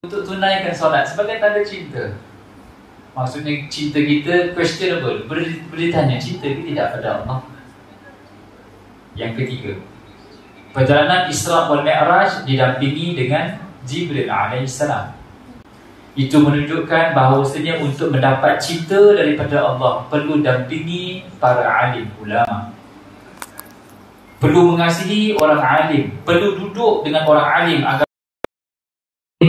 untuk tunaikan solat sebagai tanda cinta. Maksudnya cinta kita questionable. Boleh tanya cinta ke tidak pada Allah. Yang ketiga, perjalanan Isra wal Mi'raj didampingi dengan Jibril alaihissalam. Itu menunjukkan bahawasanya untuk mendapat cinta daripada Allah perlu dampingi para alim ulama, perlu mengasihi orang alim, perlu duduk dengan orang alim agar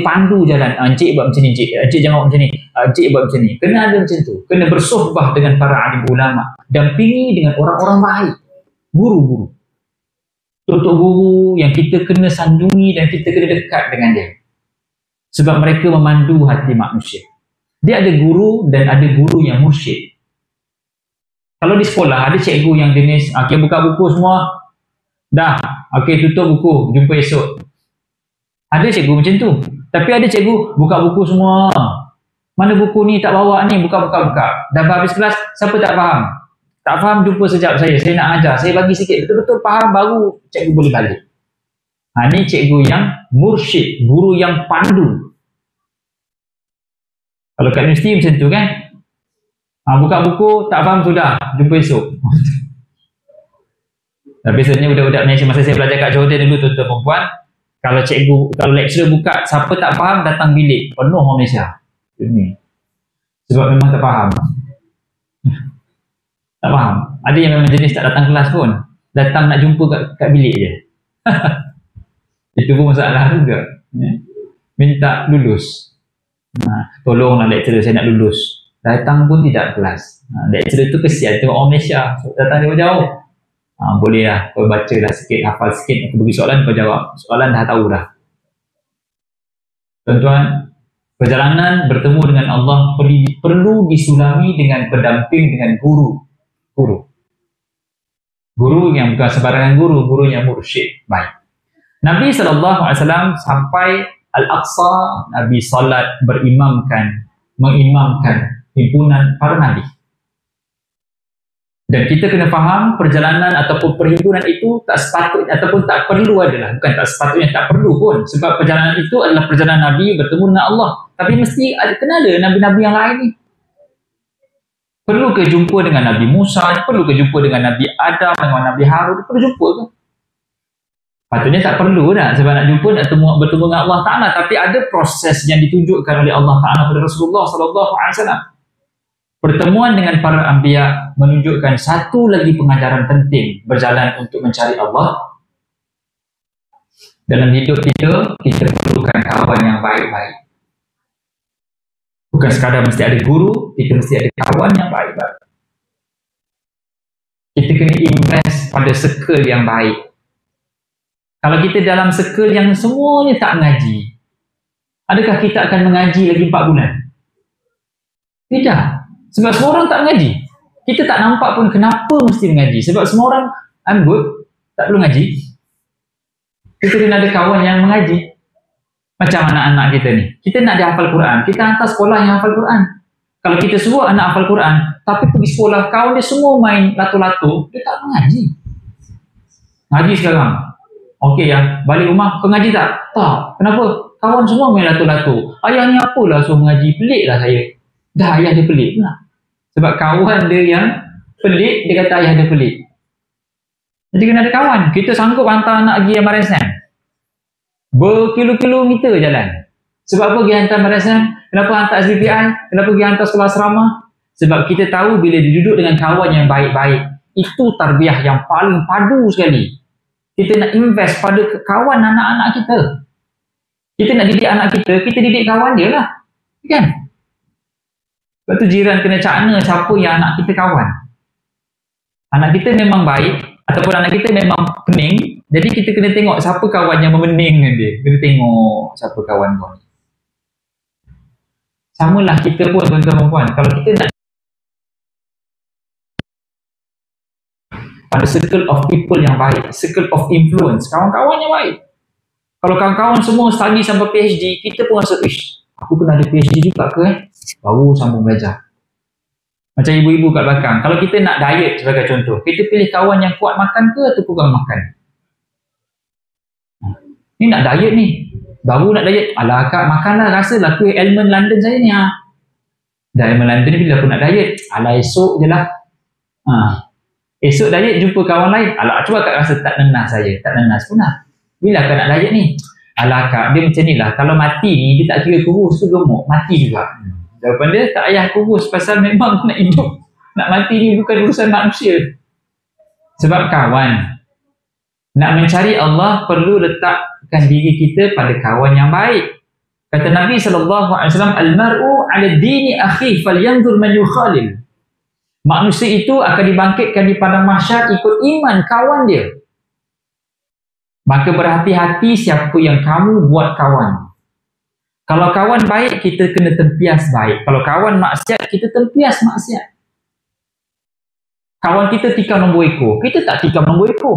pandu jalan. Encik buat macam ni, encik jangan buat macam ni, encik buat macam ni. Kena ada macam tu. Kena bersuhbah dengan para alim ulama, dampingi dengan orang-orang baik, guru-guru, tutup guru yang kita kena sanjungi dan kita kena dekat dengan dia. Sebab mereka memandu hati manusia. Dia ada guru dan ada guru yang mursyid. Kalau di sekolah ada cikgu yang jenis okay, buka buku semua, dah, okay, tutup buku, jumpa esok. Ada cikgu macam tu. Tapi ada cikgu buka buku semua, mana buku ni tak bawa ni, buka. Dah habis kelas, siapa tak faham? Tak faham, jumpa sekejap saya nak ajar, saya bagi sikit, betul-betul faham baru cikgu boleh balik. Ni cikgu yang mursyid, guru yang pandu. Kalau kat universiti macam tu kan, buka buku, tak faham sudah, jumpa esok. Biasanya budak-budak Malaysia, masa saya belajar kat Jordan dulu, tuan-tuan perempuan, kalau lecturer buka, siapa tak faham datang bilik, penuh orang Malaysia. Ini. Sebab memang tak faham. Tak faham. Ada yang memang jenis tak datang kelas pun, datang nak jumpa kat bilik je. Itu pun masalah juga. Minta lulus. Tolonglah lecturer, saya nak lulus. Datang pun tidak kelas. Lecturer tu kesian tengok orang Malaysia, datang jauh-jauh. Boleh lah, kau baca lah sikit, hafal sikit, aku bagi soalan, kau jawab. Soalan dah tahu dah. Tuan-tuan, perjalanan bertemu dengan Allah perlu disulami dengan berdamping dengan guru. Guru yang bukan sembarangan guru yang mursyid. Baik. Nabi SAW sampai Al-Aqsa, Nabi salat mengimamkan himpunan para Nabi. Dan kita kena faham perjalanan ataupun perhimpunan itu tak sepatutnya ataupun tak perlu adalah, bukan tak sepatutnya, tak perlu pun. Sebab perjalanan itu adalah perjalanan Nabi bertemu dengan Allah. Tapi mesti kena ada Nabi-Nabi yang lain ni. Perlu ke jumpa dengan Nabi Musa? Perlu ke jumpa dengan Nabi Adam, dengan Nabi Harun? Perlu jumpa ke? Patutnya tak perlu dah, sebab nak jumpa, nak bertemu dengan Allah Ta'ala. Tapi ada proses yang ditunjukkan oleh Allah Ta'ala pada Rasulullah SAW. Pertemuan dengan para anbiya menunjukkan satu lagi pengajaran penting berjalan untuk mencari Allah. Dalam hidup kita perlukan kawan yang baik-baik. Bukan sekadar mesti ada guru, kita mesti ada kawan yang baik-baik. Kita kena invest pada circle yang baik. Kalau kita dalam circle yang semuanya tak mengaji, adakah kita akan mengaji lagi 4 bulan? Tidak. Sebab semua orang tak mengaji. Kita tak nampak pun kenapa mesti mengaji. Sebab semua orang, I'm good, tak perlu ngaji. Kita kena ada kawan yang mengaji. Macam anak-anak kita ni. Kita nak dia hafal Quran. Kita hantar sekolah yang hafal Quran. Kalau kita suruh anak hafal Quran, tapi pergi sekolah, kawan dia semua main lato-lato, dia tak mengaji. Ngaji sekarang. Okey ya, balik rumah, kau ngaji tak? Tak. Kenapa? Kawan semua main lato-lato. Ayah ni apalah suruh mengaji? Pelik lah saya. Dah ayah dia pelik pula. Sebab kawan dia yang pelik, dia kata ayah dia pelik. Jadi kena ada kawan. Kita sanggup hantar anak pergi MRSM. Berkilo-kilometer jalan. Sebab apa pergi hantar MRSM? Kenapa hantar SBPI? Kenapa pergi hantar sekolah asrama? Sebab kita tahu bila diduduk dengan kawan yang baik-baik, itu tarbiyah yang paling padu sekali. Kita nak invest pada kawan anak-anak kita. Kita nak didik anak kita didik kawan dia lah. Kan? Sebab tu jiran kena cakna siapa yang anak kita kawan. Anak kita memang baik ataupun anak kita memang pening, jadi kita kena tengok siapa kawan yang memening dengan dia. Kena tengok siapa kawan kau. Samalah kita pun tuan-tuan perempuan. Kalau kita nak pada circle of people yang baik, circle of influence, kawan-kawan yang baik. Kalau kawan-kawan semua study sampai PhD, kita pun rasa, aku kena ada PhD juga ke baru sambung belajar. Macam ibu-ibu kat belakang, kalau kita nak diet sebagai contoh, kita pilih kawan yang kuat makan ke atau kurang makan? Ni nak diet ni, Baru nak diet, alah akak makanlah, rasalah kuih almond London saya ni. Dah almond London ni bila aku nak diet, alah esok je lah. Esok diet jumpa kawan lain, alah cuba akak rasa tak nenas saya, tak nenas pun lah. Bila akak nak diet ni? Alah akak, dia macam ni lah, kalau mati ni dia tak kira kurus tu gemuk, mati juga. Jawapan dia, tak payah kurus pasal memang nak hidup. Nak mati ni bukan urusan manusia. Sebab kawan, nak mencari Allah perlu letakkan diri kita pada kawan yang baik. Kata Nabi SAW, Al-mar'u ala dini akhi falyanzur man yukhalil. Manusia itu akan dibangkitkan di padang mahsyar ikut iman kawan dia. Maka berhati-hati siapa yang kamu buat kawan. Kalau kawan baik, kita kena tempias baik. Kalau kawan maksiat, kita tempias maksiat. Kawan kita tikam nombor ekor, kita tak tikam nombor ekor.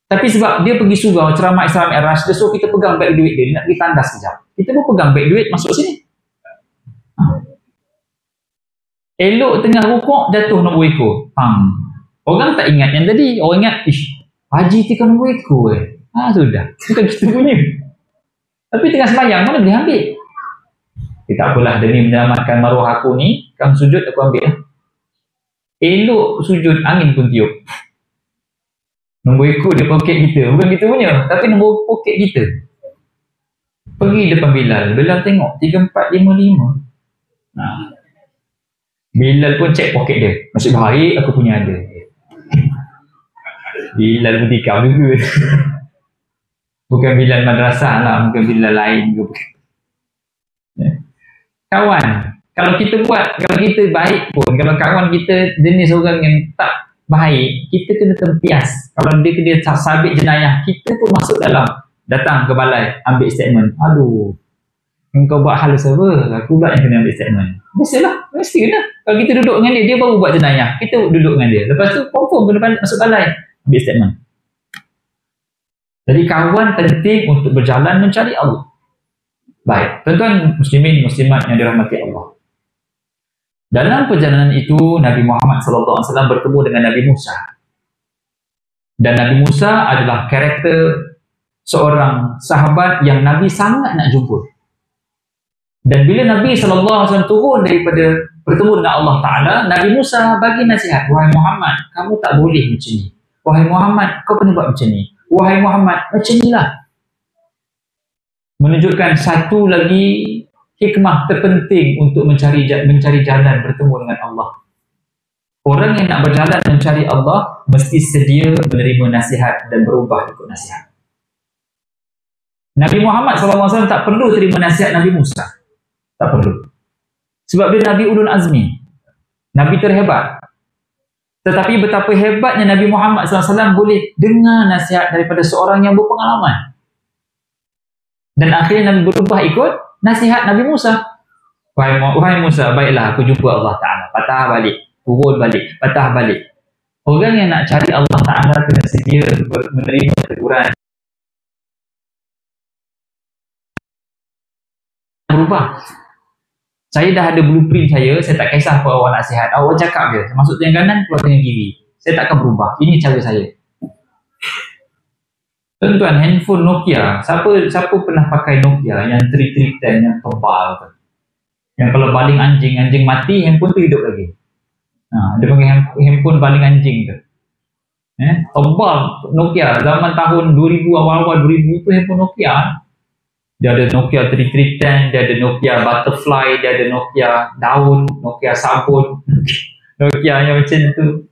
Tapi sebab dia pergi surau, ceramah Isra Mi'raj, dia suruh kita pegang beg duit dia nak pergi tandas sekejap. Kita pun pegang beg duit, masuk sini. Elok tengah rukuk, jatuh nombor ekor. Orang tak ingat yang tadi. Orang ingat, haji tikam nombor ekor sudah. Bukan kita punya. Tapi tengah sembahyang, mana boleh ambil? Tak apalah, demi menyelamatkan maruah aku ni, kamu sujud, aku ambil lah. Elok sujud, angin pun tiup. Nombor ekor dia poket kita. Bukan kita punya, tapi nombor poket kita. Pergi depan Bilal. Bilal tengok 3455. Bilal pun cek poket dia. Maksud baik, aku punya ada. Bilal pun tikam juga. Bukan Bilal madrasah lah, bukan Bilal lain ke. Kawan, kalau kita buat, kalau kita baik pun, kalau kawan kita jenis orang yang tak baik, kita kena tempias. Kalau dia sabit jenayah, kita pun masuk dalam, datang ke balai, ambil statement. Aduh, engkau buat hal server, aku pula yang kena ambil statement. Biasalah, mesti kena. Kalau kita duduk dengan dia baru buat jenayah, kita duduk dengan dia. Lepas tu confirm kena masuk balai, ambil statement. Jadi kawan penting untuk berjalan mencari Allah. Baik, tuan-tuan muslimin muslimat yang dirahmati Allah. Dalam perjalanan itu Nabi Muhammad SAW bertemu dengan Nabi Musa. Dan Nabi Musa adalah karakter seorang sahabat yang Nabi sangat nak jumpa. Dan bila Nabi SAW turun daripada bertemu dengan Allah Ta'ala, Nabi Musa bagi nasihat, wahai Muhammad, kamu tak boleh macam ni. Wahai Muhammad, kau kena buat macam ni. Wahai Muhammad, macam inilah. Menunjukkan satu lagi hikmah terpenting untuk mencari jalan bertemu dengan Allah. Orang yang nak berjalan mencari Allah mesti sedia menerima nasihat dan berubah ikut nasihat. Nabi Muhammad SAW tak perlu terima nasihat Nabi Musa. Tak perlu. Sebab dia Nabi Ulul Azmi. Nabi terhebat. Tetapi betapa hebatnya Nabi Muhammad SAW boleh dengar nasihat daripada seorang yang berpengalaman. Dan akhirnya Nabi berubah ikut nasihat Nabi Musa. Wahai Musa, baiklah aku jumpa Allah Ta'ala. Patah balik, turun balik, patah balik. Orang yang nak cari Allah Ta'ala kena sedia menerima teguran. Berubah. Saya dah ada blueprint saya tak kisah apa awak nasihat. Awak cakap je, masuk tengah kanan, keluar tengah kiri. Saya tak akan berubah. Ini cara saya. Tuan-tuan, handphone Nokia, siapa pernah pakai Nokia yang 3310 yang tebal tu? Yang kalau baling anjing mati, handphone tu hidup lagi. Dia panggil handphone baling anjing tu. Tebal Nokia, zaman tahun 2000, awal-awal 2000 tu handphone Nokia. Dia ada Nokia 3310, dia ada Nokia Butterfly, dia ada Nokia daun, Nokia sabun, Nokia yang macam tu.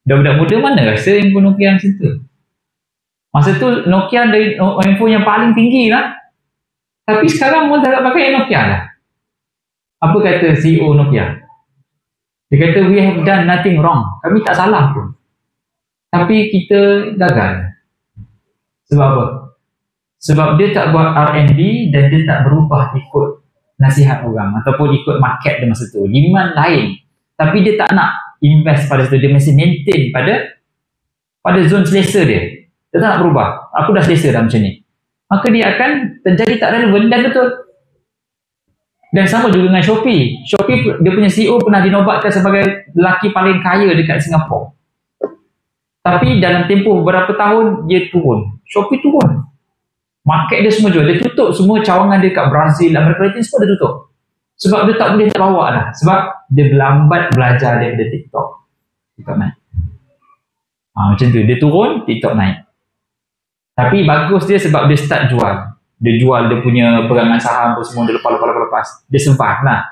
Budak-budak muda mana rasa handphone Nokia macam tu? Masa tu Nokia dari handphone yang paling tinggi lah. Tapi sekarang orang tak pakai Nokia lah. Apa kata CEO Nokia? Dia kata, we have done nothing wrong. Kami tak salah pun. Tapi kita gagal. Sebab apa? Sebab dia tak buat R&D dan dia tak berubah ikut nasihat orang ataupun ikut market dia masa tu. Demand lain. Tapi dia tak nak invest pada situ. Dia mesti maintain pada zon selesa dia. Dia tak nak berubah. Aku dah selesa dah macam ni. Maka dia akan terjadi tak relevan dan betul. Dan sama juga dengan Shopee. Shopee, dia punya CEO pernah dinobatkan sebagai lelaki paling kaya dekat Singapura. Tapi dalam tempoh beberapa tahun, dia turun. Shopee turun. Market dia semua jual. Dia tutup semua cawangan dia kat Brazil, Amerika Latin, semua dia tutup. Sebab dia tak boleh nak bawa lah. Sebab dia lambat belajar daripada TikTok. TikTok naik. Macam tu. Dia turun, TikTok naik. Tapi bagus dia sebab dia start jual. Dia jual dia punya pegangan saham tu semua, dia lepas. Dia survive lah.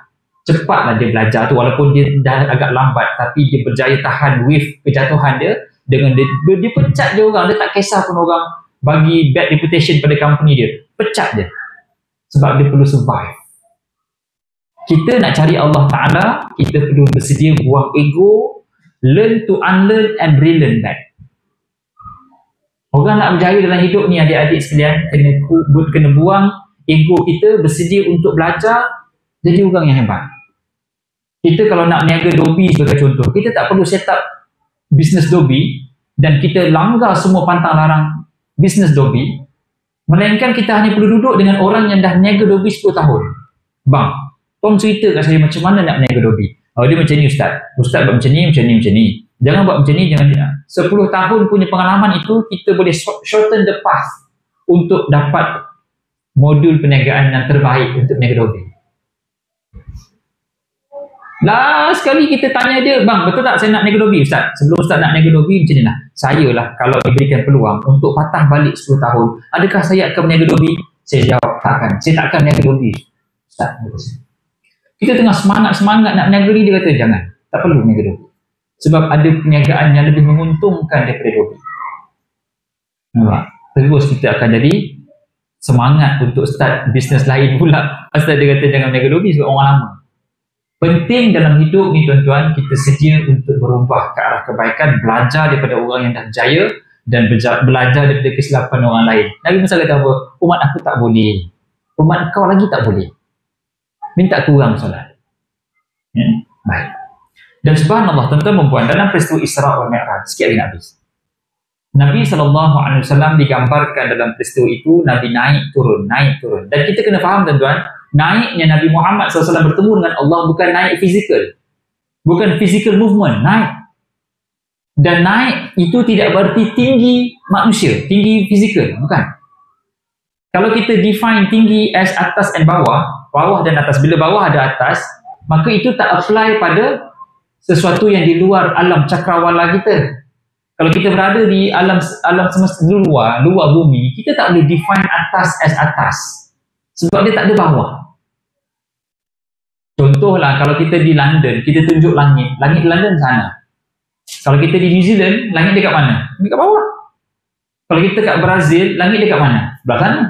Cepatlah dia belajar tu. Walaupun dia dah agak lambat, tapi dia berjaya tahan wave kejatuhan dia. Dengan dia pecat je orang. Dia tak kisah pun orang bagi bad reputation pada company dia. Pecat dia. Sebab dia perlu survive. Kita nak cari Allah Ta'ala, kita perlu bersedia buang ego, learn to unlearn and relearn back. Orang nak berjaya dalam hidup ni, adik-adik sekalian, kena buang ego kita, bersedia untuk belajar, jadi orang yang hebat. Kita kalau nak niaga dobi sebagai contoh, kita tak perlu set up bisnes dobi dan kita langgar semua pantang larang bisnes dobi, melainkan kita hanya perlu duduk dengan orang yang dah niaga dobi 10 tahun. Bang, tolong cerita kat saya macam mana nak niaga dobi. Dia macam ni Ustaz. Ustaz buat macam ni. Jangan buat macam ni, jangan. 10 tahun punya pengalaman itu, kita boleh shorten the path untuk dapat modul perniagaan yang terbaik untuk niaga dobi. Last sekali kita tanya dia, bang, betul tak saya nak niaga dobi Ustaz? Sebelum Ustaz nak niaga dobi macam ni lah. Saya lah kalau diberikan peluang untuk patah balik 10 tahun, adakah saya akan berniaga dobi? Saya jawab, takkan. Saya takkan berniaga dobi Ustaz. Kita tengah semangat nak berniaga ni, dia kata jangan. Tak perlu berniaga dobi. Sebab ada perniagaan yang lebih menguntungkan daripada dobi. Nampak? Terus kita akan jadi semangat untuk start bisnes lain pula. Asal dia kata jangan berniaga dobi sebab orang lama. Penting dalam hidup ni tuan-tuan, kita sedia untuk berubah ke arah kebaikan, belajar daripada orang yang dah berjaya dan belajar daripada kesilapan orang lain. Nabi Musa kata apa? Umat aku tak boleh. Umat kau lagi tak boleh. Minta kurang solat. Ya? Baik. Dan subhanallah, tuan-tuan dan puan, dalam peristiwa Isra wal Mi'raj, sikit lagi nak habis. Nabi SAW digambarkan dalam peristiwa itu, Nabi naik turun. Dan kita kena faham tuan-tuan, naiknya Nabi Muhammad SAW bertemu dengan Allah bukan naik fizikal. Bukan physical movement, naik. Dan naik itu tidak berarti tinggi manusia, tinggi fizikal, bukan. Kalau kita define tinggi as atas dan bawah dan atas, bila bawah ada atas, maka itu tak apply pada sesuatu yang di luar alam cakrawala kita. Kalau kita berada di alam semesta luar bumi, kita tak boleh define atas as atas. Sebab dia tak ada bawah. Contohlah, kalau kita di London, kita tunjuk langit di London sana. Kalau kita di New Zealand, langit dekat mana? Dekat bawah. Kalau kita kat Brazil, langit dekat mana? Belah sana.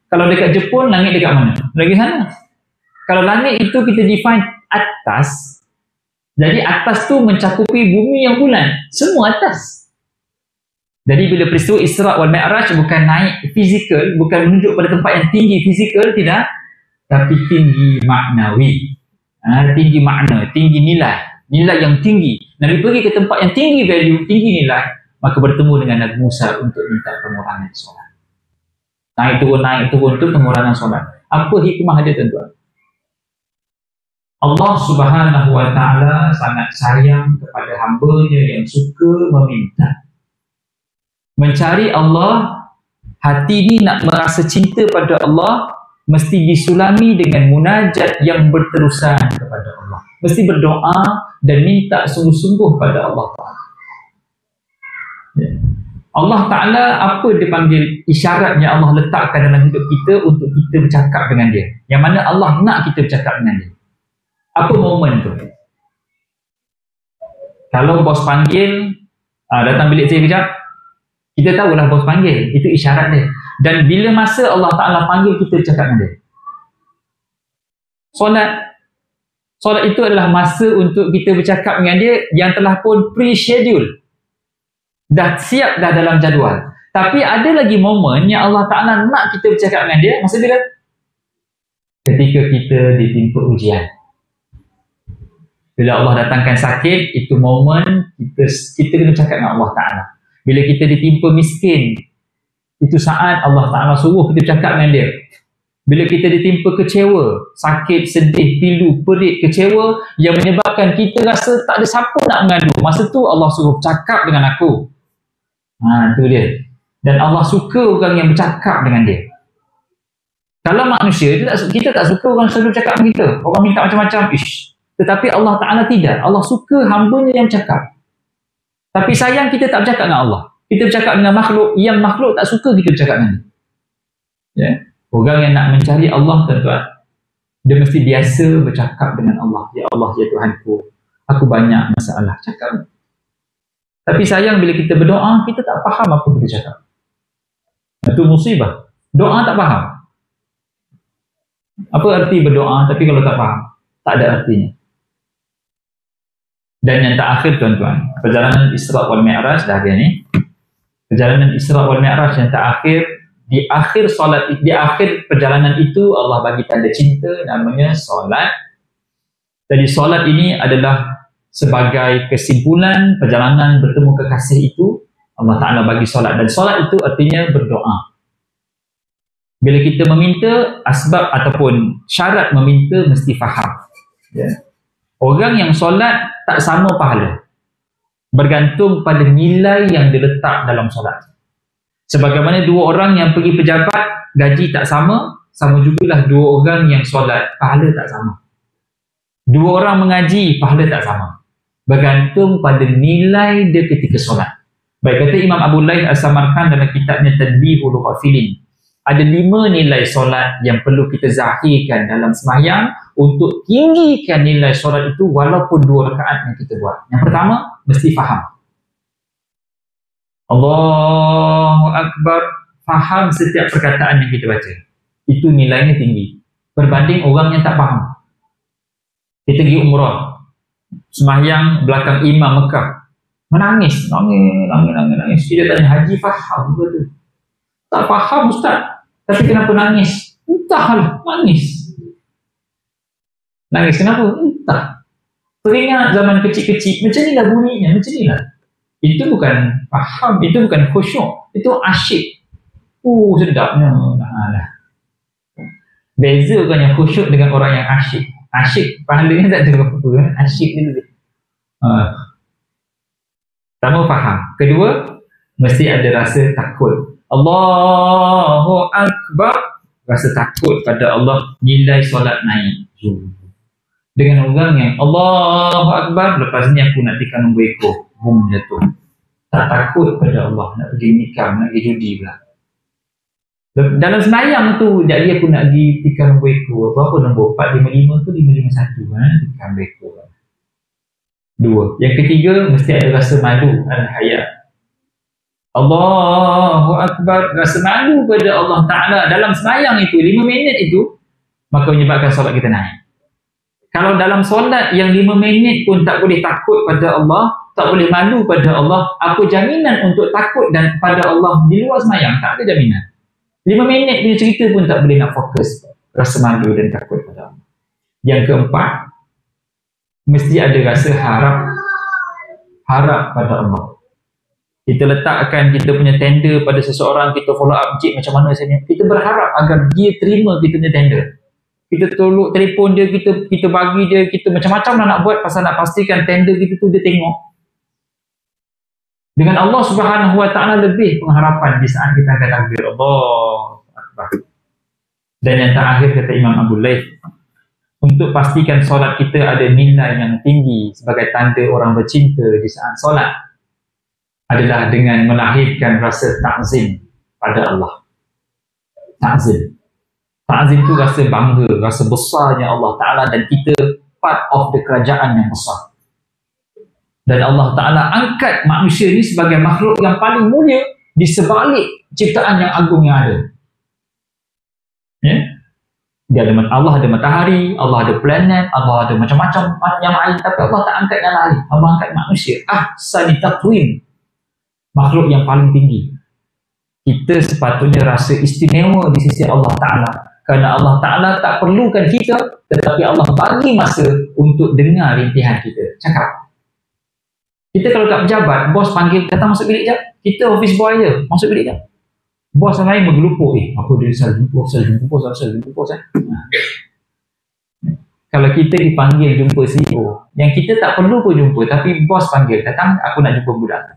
Kalau dekat Jepun, langit dekat mana? Lagi sana. Kalau langit itu kita define atas, jadi atas tu mencakupi bumi yang bulan. Semua atas. Jadi bila peristiwa Isra wal Mi'raj bukan naik fizikal, bukan menunjuk pada tempat yang tinggi fizikal, tidak. Tapi tinggi maknawi. Tinggi makna, tinggi nilai. Nilai yang tinggi. Nabi pergi ke tempat yang tinggi value, tinggi nilai, maka bertemu dengan Nabi Musa untuk minta pengurangan solat. Naik turun tu pengurangan solat. Apa hikmah dia tuan-tuan? Allah Subhanahu wa ta'ala sangat sayang kepada hamba-Nya yang suka meminta. Mencari Allah, hati ni nak merasa cinta pada Allah, mesti disulami dengan munajat yang berterusan kepada Allah. Mesti berdoa dan minta sungguh-sungguh pada Allah Ta'ala. Allah Ta'ala, apa dia panggil isyarat yang Allah letakkan dalam hidup kita untuk kita bercakap dengan dia? Yang mana Allah nak kita bercakap dengan dia? Apa momen tu? Kalau bos panggil, datang bilik saya kejap, kita tahulah bos panggil, itu isyarat dia. Dan bila masa Allah Ta'ala panggil kita bercakap dengan dia? Solat itu adalah masa untuk kita bercakap dengan dia yang telah pun pre-schedule. Dah siap dah dalam jadual. Tapi ada lagi momen yang Allah Ta'ala nak kita bercakap dengan dia, masa bila? Ketika kita ditimpa ujian. Bila Allah datangkan sakit, itu momen kita kena bercakap dengan Allah Ta'ala. Bila kita ditimpa miskin, itu saat Allah Ta'ala suruh kita bercakap dengan dia. Bila kita ditimpa kecewa, sakit, sedih, pilu, perit, kecewa yang menyebabkan kita rasa tak ada siapa nak mengadu, masa tu Allah suruh cakap dengan aku. Itu dia. Dan Allah suka orang yang bercakap dengan dia. Kalau manusia, kita tak suka orang selalu cakap dengan kita. Orang minta macam-macam, tetapi Allah Ta'ala tidak. Allah suka hambanya yang cakap. Tapi sayang kita tak bercakap dengan Allah. Kita bercakap dengan makhluk, yang makhluk tak suka kita bercakap dengan dia. Ya? Orang yang nak mencari Allah, tuan-tuan, dia mesti biasa bercakap dengan Allah. Ya Allah, ya Tuhanku, aku banyak masalah. Cakap. Tapi sayang bila kita berdoa, kita tak faham apa kita cakap. Itu musibah. Doa tak faham. Apa arti berdoa tapi kalau tak faham? Tak ada artinya. Dan yang terakhir, tuan-tuan, perjalanan Isra wal Mi'raj dah dia ni. Perjalanan Isra wal Mi'raj yang terakhir, di akhir perjalanan itu Allah bagi tanda cinta namanya solat. Jadi solat ini adalah sebagai kesimpulan perjalanan bertemu kekasih itu. Allah Ta'ala bagi solat, dan solat itu artinya berdoa. Bila kita meminta, asbab ataupun syarat meminta mesti faham. Ya. Orang yang solat tak sama pahala, bergantung pada nilai yang diletak dalam solat. Sebagaimana dua orang yang pergi pejabat, gaji tak sama, sama jugalah dua orang yang solat, pahala tak sama. Dua orang mengaji, pahala tak sama, bergantung pada nilai dia ketika solat. Baik, kata Imam Abu Laith As-Samarkand dalam kitabnya Tadbihul Ghafilin, ada 5 nilai solat yang perlu kita zahirkan dalam sembahyang untuk tinggikan nilai solat itu walaupun 2 rakaat yang kita buat. Yang pertama, mesti faham. Allahu Akbar, faham setiap perkataan yang kita baca. Itu nilainya tinggi berbanding orang yang tak faham. Kita pergi umrah, sembahyang belakang imam Mekah, menangis. Dia tanya, haji faham ke tu? Tak faham ustaz, tapi kenapa nangis? Entahlah, nangis. Nangis kenapa? Entah. Teringat zaman kecil-kecil, macam inilah bunyinya, macam inilah. Itu bukan faham, itu bukan khusyuk, itu asyik. Sedapnya. Beza kan yang khusyuk dengan orang yang asyik. Asyik, pahalanya tak ada apa-apa. Asyik dia. Pertama, faham. Kedua, mesti ada rasa takut. Allahu Akbar, rasa takut pada Allah, nilai solat naik. Dengan orang yang Allahu Akbar, lepas ni aku nak tekan nombor ekor, boom, jatuh. Tak takut pada Allah, nak pergi nikam, nak pergi judi pula. Dalam sembahyang tu, jadi aku nak pergi tekan nombor ekor. Berapa nombor? 455 ke 551? Tekan nombor ekor. 2. Yang ketiga, mesti ada rasa malu, al-haya. Allahu Akbar, rasa malu pada Allah Ta'ala dalam sembahyang itu, 5 minit itu, maka menyebabkan solat kita naik. Kalau dalam solat yang 5 minit pun tak boleh takut pada Allah, tak boleh malu pada Allah, apa jaminan untuk takut dan pada Allah di luar sembahyang? Tak ada jaminan. 5 minit dia cerita pun tak boleh nak fokus rasa malu dan takut pada Allah. Yang keempat, mesti ada rasa harap pada Allah. Kita letakkan kita punya tender pada seseorang, kita follow up, cik macam mana saya ni, kita berharap agar dia terima kita punya tender. Kita tolong telefon dia, kita bagi dia, kita macam-macam lah nak buat pasal nak pastikan tender kita tu dia tengok. Dengan Allah Subhanahu Wa Ta'ala lebih pengharapan di saat kita akan takbir Allahu Akbar. Dan yang terakhir, kata Imam Abu Laith, untuk pastikan solat kita ada nilai yang tinggi sebagai tanda orang bercinta di saat solat adalah dengan melahirkan rasa ta'zim pada Allah. Ta'zim. Ta'zim itu rasa bangga, rasa besarnya Allah Ta'ala dan kita part of the kerajaan yang besar. Dan Allah Ta'ala angkat manusia ini sebagai makhluk yang paling mulia di sebalik ciptaan yang agung yang ada. Ya? Allah ada matahari, Allah ada planet, Allah ada macam-macam yang lain, tapi Allah tak angkat yang lain. Allah angkat manusia. Ahsani taqwim, makhluk yang paling tinggi. Kita sepatutnya rasa istimewa di sisi Allah Ta'ala, kerana Allah Ta'ala tak perlukan kita, tetapi Allah bagi masa untuk dengar rintihan kita. Cakap. Kita kalau kat pejabat, bos panggil, datang masuk bilik jap. Kita office boy je, masuk bilik jap. Bos yang lain menggelupur, apa dia sel jumpa. Kalau kita dipanggil jumpa CEO, yang kita tak perlu pun jumpa, tapi bos panggil, datang, aku nak jumpa budak.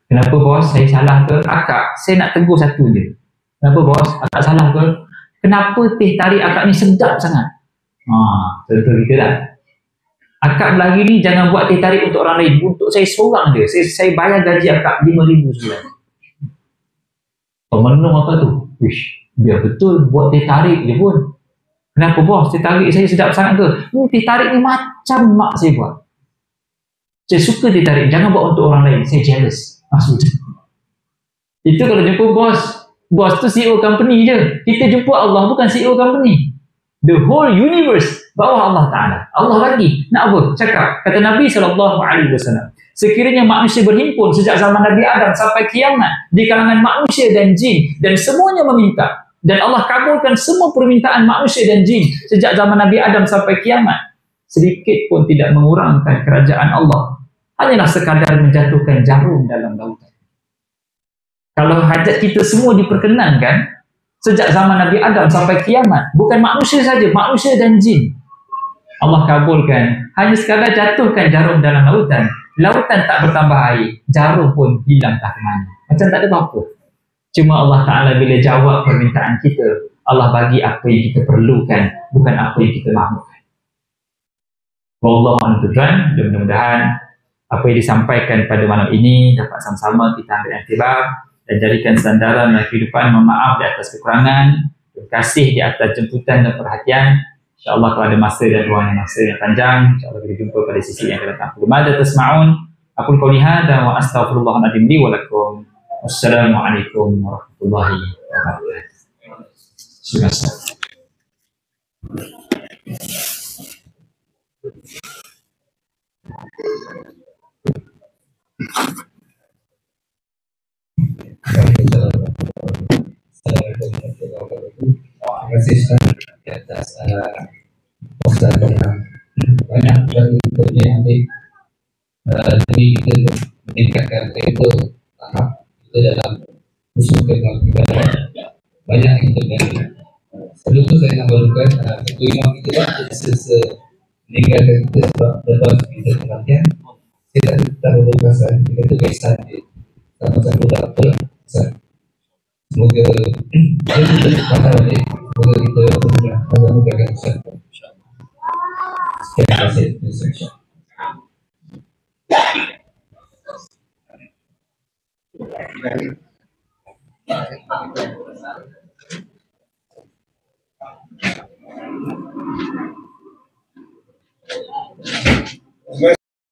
Kenapa bos saya salah ke? Akak, saya nak tegur satu je. Kenapa bos? Akak salah ke? Kenapa teh tarik akak ni sedap sangat? Contoh kita lah. Akak lagi ni jangan buat teh tarik untuk orang lain. Untuk saya seorang dia. Saya bayar gaji akak 5,000 sebulan. Menung apa tu? Wish, biar betul buat teh tarik je pun. Kenapa bos? Teh tarik saya sedap sangat ke? Teh tarik ni macam mak saya buat. Saya suka teh tarik. Jangan buat untuk orang lain. Saya jealous. Maksudnya. Itu kalau jumpa bos. Bos tu CEO company je. Kita jumpa Allah bukan CEO company. The whole universe bawah Allah Ta'ala. Allah bagi. Nak apa? Cakap. Kata Nabi SAW. Sekiranya manusia berhimpun sejak zaman Nabi Adam sampai kiamat di kalangan manusia dan jin dan semuanya meminta dan Allah kabulkan semua permintaan manusia dan jin sejak zaman Nabi Adam sampai kiamat, sedikit pun tidak mengurangkan kerajaan Allah. Hanyalah sekadar menjatuhkan jarum dalam lautan. Kalau hajat kita semua diperkenankan sejak zaman Nabi Adam sampai kiamat, bukan manusia saja, manusia dan jin, Allah kabulkan. Hanya sekadar jatuhkan jarum dalam lautan. Lautan tak bertambah air, jarum pun hilang tak ke mana. Macam tak ada apa-apa. Cuma Allah Ta'ala bila jawab permintaan kita, Allah bagi apa yang kita perlukan, bukan apa yang kita mahukan. Wallahu a'lam. Mudah-mudahan apa yang disampaikan pada malam ini dapat sama-sama kita ambil iktibar dan jadikan sandaran dalam kehidupan. Mohon maaf di atas kekurangan. Terima kasih di atas jemputan dan perhatian. InsyaAllah kalau ada masa dan ruang yang masa yang panjang, insyaAllah kita jumpa pada sisi yang akan datang. Mada tasma'un. Aqul qawli hadza wa astaghfirullahaladzim li wa lakum. Wassalamualaikum warahmatullahi wabarakatuh. Terima kasih. Terima kasih Ustaz di atas poster yang banyak dari kita yang ambil demi kita meningkatkan level tahap kita dalam usul keagamaan. Banyak yang terjadi. Sebelum itu saya nak barukan satu imam kita meninggalkan kita sebab lepas kita kematian kita tak berbahasan kita kebiasaan sama-sama tak apa. Semoga kita pada balik. Semoga kita menjaga usaha. Terima kasih. Terima kasih.